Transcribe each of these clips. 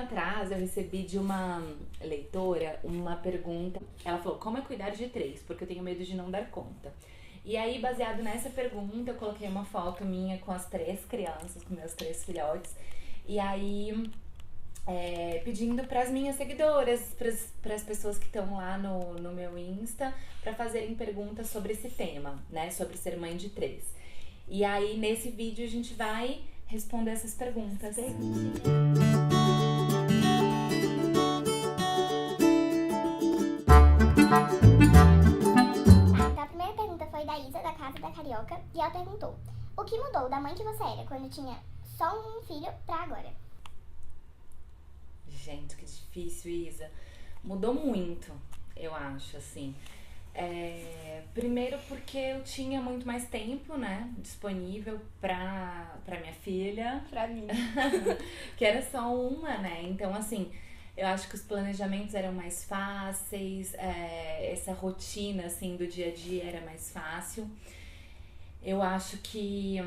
atrás eu recebi de uma leitora uma pergunta. Ela falou, como é cuidar de 3? Porque eu tenho medo de não dar conta. E aí, baseado nessa pergunta, eu coloquei uma foto minha com as 3 crianças, com meus 3 filhotes. E aí, pedindo para as minhas seguidoras, para as pessoas que estão lá no meu Insta, para fazerem perguntas sobre esse tema, né? Sobre ser mãe de 3. E aí, nesse vídeo, a gente vai responder essas perguntas. Então, a primeira pergunta foi da Isa, da Casa da Carioca, e ela perguntou: o que mudou da mãe que você era quando tinha só um filho pra agora? Gente, que difícil, Isa. Mudou muito, eu acho, assim. Primeiro porque eu tinha muito mais tempo, né, disponível pra minha filha. Pra mim. Que era só uma, né? Então, assim, eu acho que os planejamentos eram mais fáceis, essa rotina, assim, do dia a dia era mais fácil. Eu acho que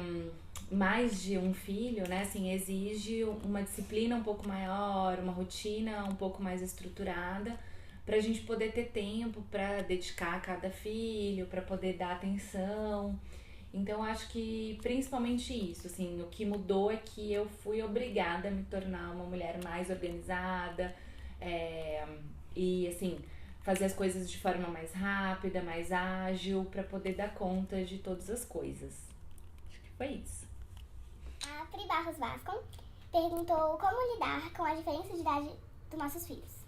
mais de um filho, né, assim, exige uma disciplina um pouco maior, uma rotina um pouco mais estruturada, pra gente poder ter tempo pra dedicar a cada filho, pra poder dar atenção. Então, acho que principalmente isso, assim, o que mudou é que eu fui obrigada a me tornar uma mulher mais organizada, e, assim, fazer as coisas de forma mais rápida, mais ágil, pra poder dar conta de todas as coisas. Acho que foi isso. A Pri Barros Vascon perguntou como lidar com a diferença de idade dos nossos filhos.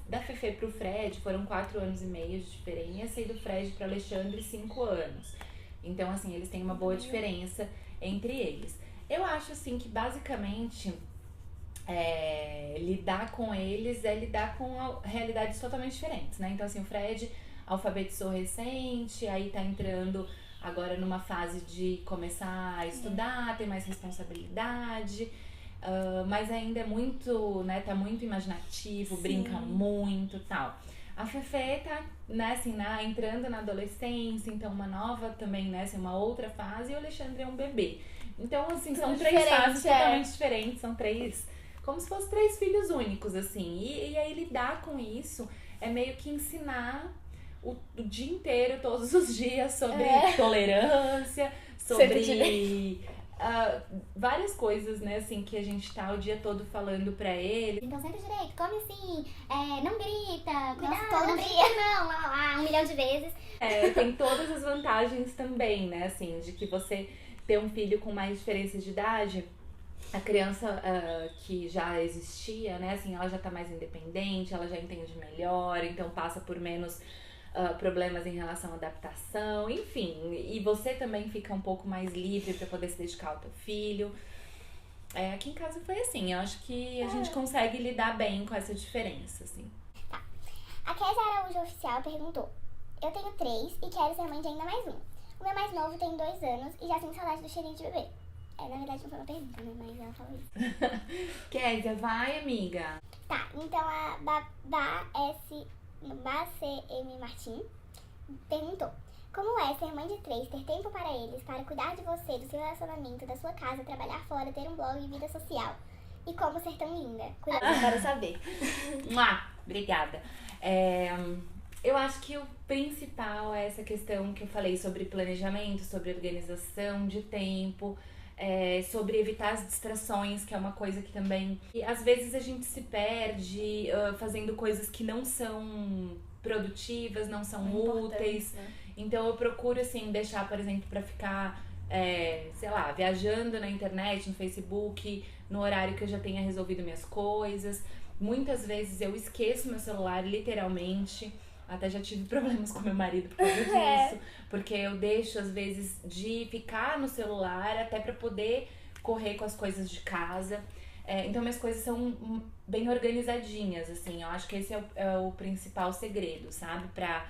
Da Fefe pro Fred foram 4 anos e meio de diferença, e do Fred pro Alexandre 5 anos. Então, assim, eles têm uma boa diferença entre eles. Eu acho, assim, que basicamente lidar com eles é lidar com realidades totalmente diferentes, né? Então, assim, o Fred alfabetizou recente, aí tá entrando agora numa fase de começar a estudar, ter mais responsabilidade, mas ainda é muito, né, tá muito imaginativo, brinca muito e tal. A Fefe tá, né, assim, entrando na adolescência, então uma nova também, né, assim, uma outra fase, e o Alexandre é um bebê. Então, assim, são 3 fases totalmente diferentes, são 3, como se fossem 3 filhos únicos, assim. E aí lidar com isso é meio que ensinar o dia inteiro, todos os dias, sobre tolerância, sobre várias coisas, né, assim, que a gente tá o dia todo falando pra ele. Então, senta direito, come assim, não grita, cuidado, todo não dia. grita não, lá, lá, 1 milhão de vezes. Tem todas as vantagens também, né, assim, de que você ter um filho com mais diferenças de idade, a criança que já existia, né, assim, ela já tá mais independente, ela já entende melhor, então passa por menos problemas em relação à adaptação, enfim, e você também fica um pouco mais livre pra poder se dedicar ao teu filho. Aqui em casa foi assim, eu acho que a gente consegue lidar bem com essa diferença, assim. Tá. A Kézia Araújo Oficial perguntou: eu tenho 3 e quero ser mãe de ainda mais um. O meu mais novo tem 2 anos e já tem saudade do cheirinho de bebê. Na verdade não foi uma pergunta, né? Mas ela falou isso. Kézia, vai, amiga. Tá, então a BACM Martim perguntou: como é ser mãe de 3, ter tempo para eles, para cuidar de você, do seu relacionamento, da sua casa, trabalhar fora, ter um blog e vida social? E como ser tão linda? Eu quero saber. Obrigada. Eu acho que o principal é essa questão que eu falei sobre planejamento, sobre organização de tempo, sobre evitar as distrações, que é uma coisa que também... E às vezes a gente se perde fazendo coisas que não são produtivas, não são úteis. Né? Então eu procuro, assim, deixar, por exemplo, pra ficar, sei lá, viajando na internet, no Facebook, no horário que eu já tenha resolvido minhas coisas. Muitas vezes eu esqueço meu celular, literalmente. Até já tive problemas com meu marido por causa disso. Porque eu deixo, às vezes, de ficar no celular até pra poder correr com as coisas de casa. Então, minhas coisas são bem organizadinhas, assim. Eu acho que esse é o principal segredo, sabe? Pra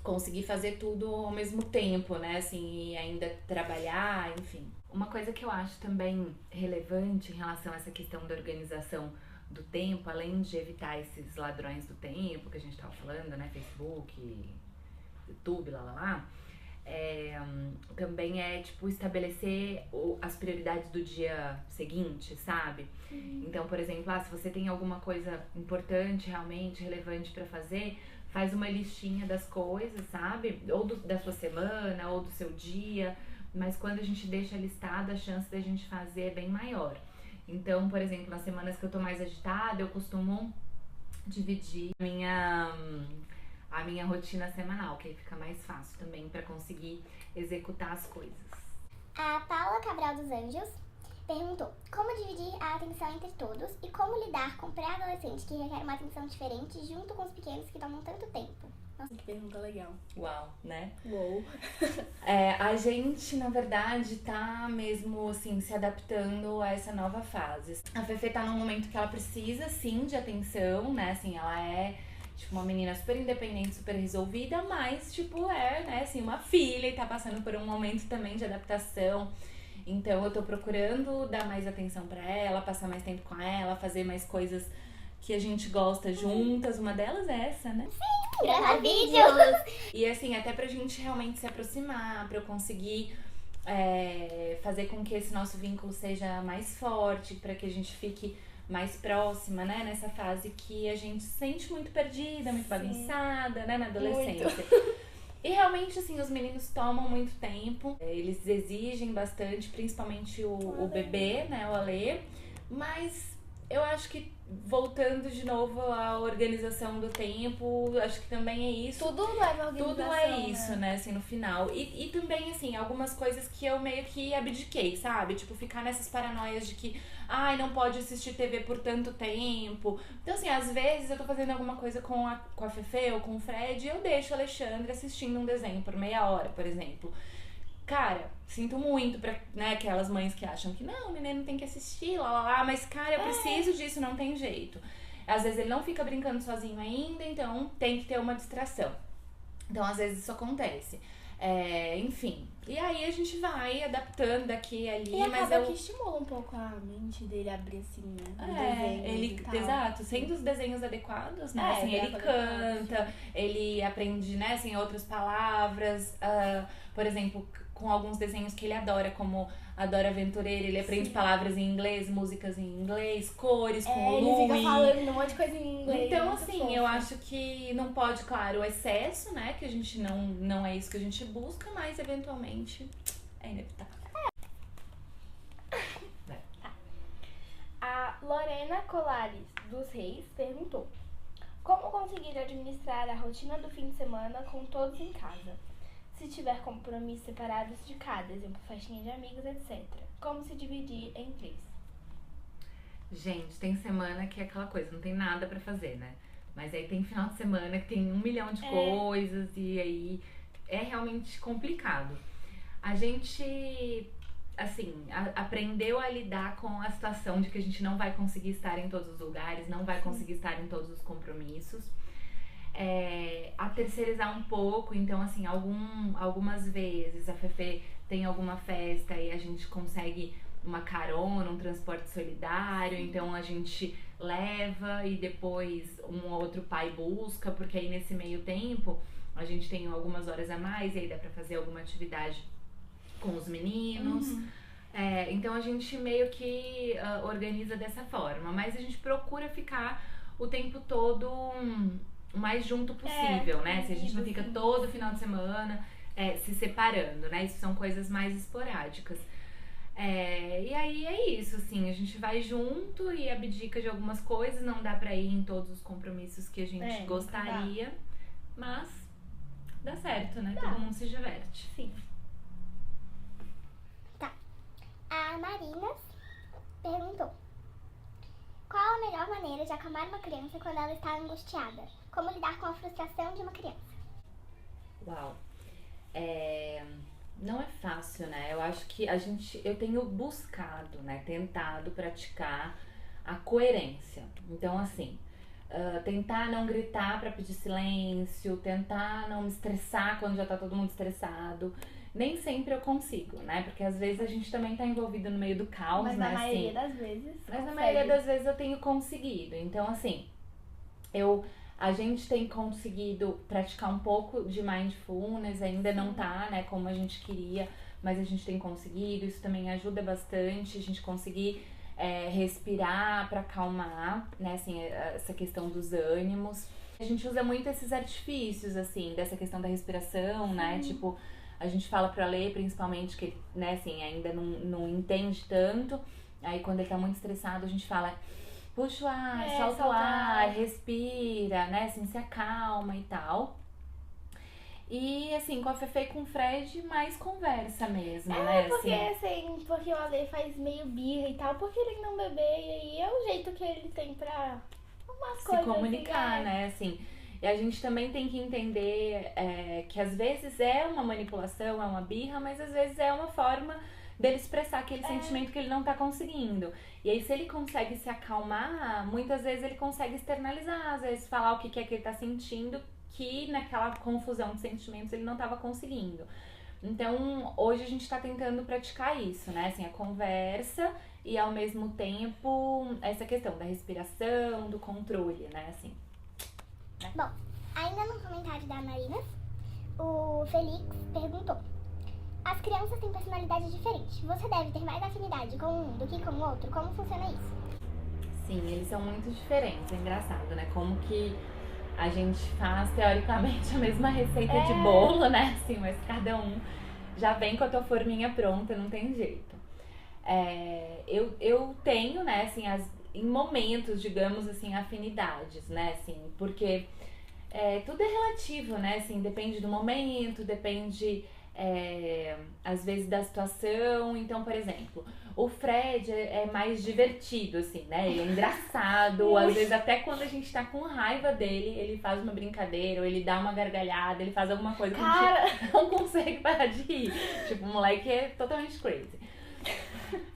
conseguir fazer tudo ao mesmo tempo, né? Assim, e ainda trabalhar, enfim. Uma coisa que eu acho também relevante em relação a essa questão da organização do tempo, além de evitar esses ladrões do tempo que a gente tava falando, né? Facebook, YouTube, Também é, tipo, estabelecer as prioridades do dia seguinte, sabe? Então, por exemplo, se você tem alguma coisa importante, realmente relevante pra fazer, faz uma listinha das coisas, sabe? Ou da sua semana, ou do seu dia. Mas quando a gente deixa listado, a chance da gente fazer é bem maior. Então, por exemplo, nas semanas que eu tô mais agitada, eu costumo dividir a minha rotina semanal, que aí fica mais fácil também pra conseguir executar as coisas. A Paula Cabral dos Anjos perguntou como dividir a atenção entre todos e como lidar com pré-adolescente que requer uma atenção diferente junto com os pequenos que tomam tanto tempo. Nossa, que pergunta legal. Uau, né? Uou. A gente, na verdade, tá mesmo, assim, se adaptando a essa nova fase. A Fefe tá num momento que ela precisa, sim, de atenção, né? Assim, ela é, tipo, uma menina super independente, super resolvida, mas, tipo, né, assim, uma filha e tá passando por um momento também de adaptação. Então, eu tô procurando dar mais atenção pra ela, passar mais tempo com ela, fazer mais coisas que a gente gosta juntas. Uma delas é essa, né? Sim, gravar vídeos. E assim, até pra gente realmente se aproximar, pra eu conseguir fazer com que esse nosso vínculo seja mais forte, pra que a gente fique mais próxima, né? Nessa fase que a gente se sente muito perdida, muito bagunçada, né? Na adolescência. Muito. E realmente, assim, os meninos tomam muito tempo, eles exigem bastante, principalmente o bebê, né? O Alê. Mas eu acho que, voltando de novo à organização do tempo, acho que também é isso. Tudo leva a organização, tudo é isso, né, assim, no final. E também, assim, algumas coisas que eu meio que abdiquei, sabe? Tipo, ficar nessas paranoias de que, não pode assistir TV por tanto tempo. Então, assim, às vezes eu tô fazendo alguma coisa com a Fefe ou com o Fred e eu deixo o Alexandre assistindo um desenho por meia hora, por exemplo. Cara, sinto muito pra, né, aquelas mães que acham que não, o menino tem que assistir, mas, cara, eu preciso disso, não tem jeito. Às vezes ele não fica brincando sozinho ainda, então tem que ter uma distração. Então, às vezes isso acontece. Enfim, e aí a gente vai adaptando daqui e ali, e mas acaba que estimula um pouco a mente dele abrir assim, né? Exato, sendo os desenhos adequados, né? Assim, ele canta, ele aprende, né, assim, outras palavras, por exemplo, com alguns desenhos que ele adora, como Adora Aventureira, ele aprende palavras em inglês, músicas em inglês, cores, com volume. Ele fica falando um monte de coisa em inglês. Então, assim, eu acho que não pode, claro, o excesso, né, que a gente não é isso que a gente busca, mas eventualmente é inevitável. A Lorena Colares dos Reis perguntou: como conseguir administrar a rotina do fim de semana com todos em casa? Se tiver compromissos separados de cada, exemplo, festinha de amigos, etc. Como se dividir em 3? Gente, tem semana que é aquela coisa, não tem nada pra fazer, né? Mas aí tem final de semana que tem 1 milhão de coisas e aí é realmente complicado. A gente, assim, aprendeu a lidar com a situação de que a gente não vai conseguir estar em todos os lugares, não vai conseguir estar em todos os compromissos. A terceirizar um pouco, então assim, algumas vezes a Fefe tem alguma festa e a gente consegue uma carona, um transporte solidário, então a gente leva e depois um outro pai busca, porque aí nesse meio tempo a gente tem algumas horas a mais e aí dá pra fazer alguma atividade com os meninos. Então a gente meio que organiza dessa forma, mas a gente procura ficar o tempo todo o mais junto possível, né? Se a gente não fica todo final de semana se separando, né? Isso são coisas mais esporádicas. E aí é isso, assim, a gente vai junto e abdica de algumas coisas, não dá pra ir em todos os compromissos que a gente gostaria, mas dá certo, né? Todo mundo se diverte. Sim. Tá. A Marinas perguntou: qual a melhor maneira de acalmar uma criança quando ela está angustiada? Como lidar com a frustração de uma criança? Uau. Não é fácil, né? Eu acho que eu tenho buscado, né? Tentado praticar a coerência. Então, assim, tentar não gritar pra pedir silêncio, tentar não me estressar quando já tá todo mundo estressado. Nem sempre eu consigo, né? Porque às vezes a gente também tá envolvido no meio do caos, mas né? Na maioria das vezes. Mas na maioria das vezes eu tenho conseguido. Então, assim, eu A gente tem conseguido praticar um pouco de mindfulness, ainda não tá, né, como a gente queria, mas a gente tem conseguido, isso também ajuda bastante, a gente conseguir respirar para acalmar, né, assim, essa questão dos ânimos. A gente usa muito esses artifícios, assim, dessa questão da respiração, né, tipo, a gente fala pro Ale, principalmente, que ele, né, assim, ainda não entende tanto, aí quando ele tá muito estressado, a gente fala, puxa o ar, solta o ar, respira, né, assim, se acalma e tal. E, assim, com a Fefe e com o Fred, mais conversa mesmo, né? Porque o Ale faz meio birra e tal, porque ele não bebê, e aí é o jeito que ele tem pra umas se coisas comunicar, assim, né? Assim, e a gente também tem que entender que às vezes é uma manipulação, é uma birra, mas às vezes é uma forma dele expressar aquele sentimento que ele não tá conseguindo. E aí, se ele consegue se acalmar, muitas vezes ele consegue externalizar, às vezes falar o que é que ele tá sentindo, que naquela confusão de sentimentos ele não estava conseguindo. Então, hoje a gente está tentando praticar isso, né? Assim, a conversa e ao mesmo tempo essa questão da respiração, do controle, né? Assim. Né? Bom, ainda no comentário da Marina, o Felix perguntou: as crianças têm personalidade diferente. Você deve ter mais afinidade com um do que com o outro? Como funciona isso? Sim, eles são muito diferentes. É engraçado, né? Como que a gente faz, teoricamente, a mesma receita de bolo, né? Assim, mas cada um já vem com a tua forminha pronta, não tem jeito. Eu tenho, né, assim, em momentos, digamos assim, afinidades, né? Assim, porque tudo é relativo, né? Assim, depende do momento, depende, às vezes, da situação. Então, por exemplo, o Fred é mais divertido, assim, né? Ele é engraçado. Às vezes, até quando a gente tá com raiva dele, ele faz uma brincadeira, ou ele dá uma gargalhada, ele faz alguma coisa que a gente não consegue parar de rir. Tipo, o moleque é totalmente crazy.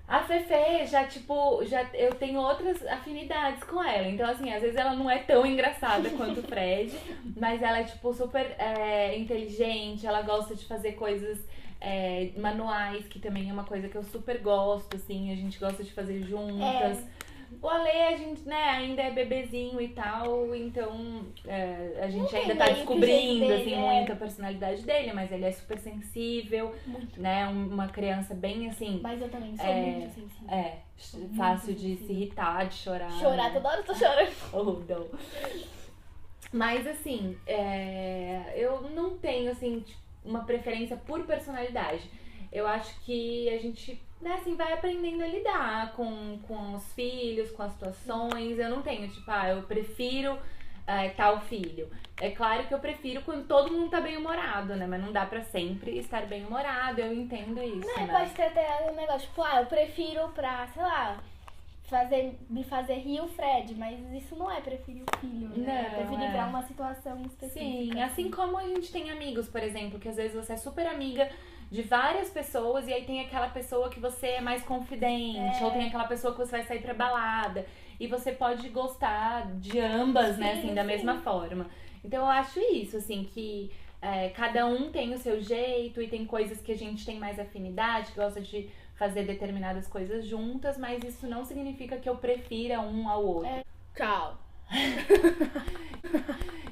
A Fefe eu tenho outras afinidades com ela. Então, assim, às vezes ela não é tão engraçada quanto o Fred, mas ela é, tipo, super inteligente, ela gosta de fazer coisas manuais, que também é uma coisa que eu super gosto, assim, a gente gosta de fazer juntas. O Ale, a gente, né, ainda é bebezinho e tal, então a gente ainda tá descobrindo, assim, muito a personalidade dele, mas ele é super sensível, muito, né, uma criança bem, assim... Mas eu também sou muito sensível. Fácil de se irritar, de chorar. Chorar, toda hora eu tô chorando. Oh, não. Mas, assim, eu não tenho, assim, uma preferência por personalidade. Eu acho que a gente, né, assim, vai aprendendo a lidar com os filhos, com as situações. Eu não tenho, tipo, eu prefiro tal filho. É claro que eu prefiro quando todo mundo tá bem-humorado, né? Mas não dá pra sempre estar bem-humorado, eu entendo isso, né? Pode ter até um negócio, tipo, eu prefiro pra, sei lá, me fazer rir o Fred, mas isso não é preferir o filho, né? Preferir pra uma situação específica. Sim, assim como a gente tem amigos, por exemplo, que às vezes você é super amiga de várias pessoas e aí tem aquela pessoa que você é mais confidente, ou tem aquela pessoa que você vai sair pra balada e você pode gostar de ambas, né, assim, da mesma forma. Então eu acho isso, assim, que cada um tem o seu jeito e tem coisas que a gente tem mais afinidade, que gosta de fazer determinadas coisas juntas, mas isso não significa que eu prefira um ao outro. Tchau!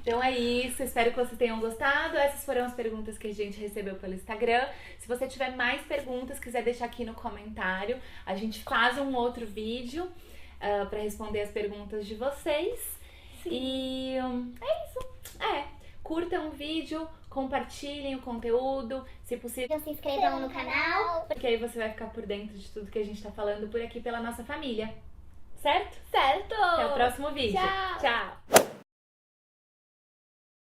Então é isso, espero que vocês tenham gostado. Essas foram as perguntas que a gente recebeu pelo Instagram. Se você tiver mais perguntas, quiser deixar aqui no comentário, a gente faz um outro vídeo pra responder as perguntas de vocês. Sim. E é isso. Curtam o vídeo, compartilhem o conteúdo, se possível se inscrevam no canal, porque aí você vai ficar por dentro de tudo que a gente tá falando por aqui pela nossa família. Certo? Certo! Até o próximo vídeo. Tchau! Tchau!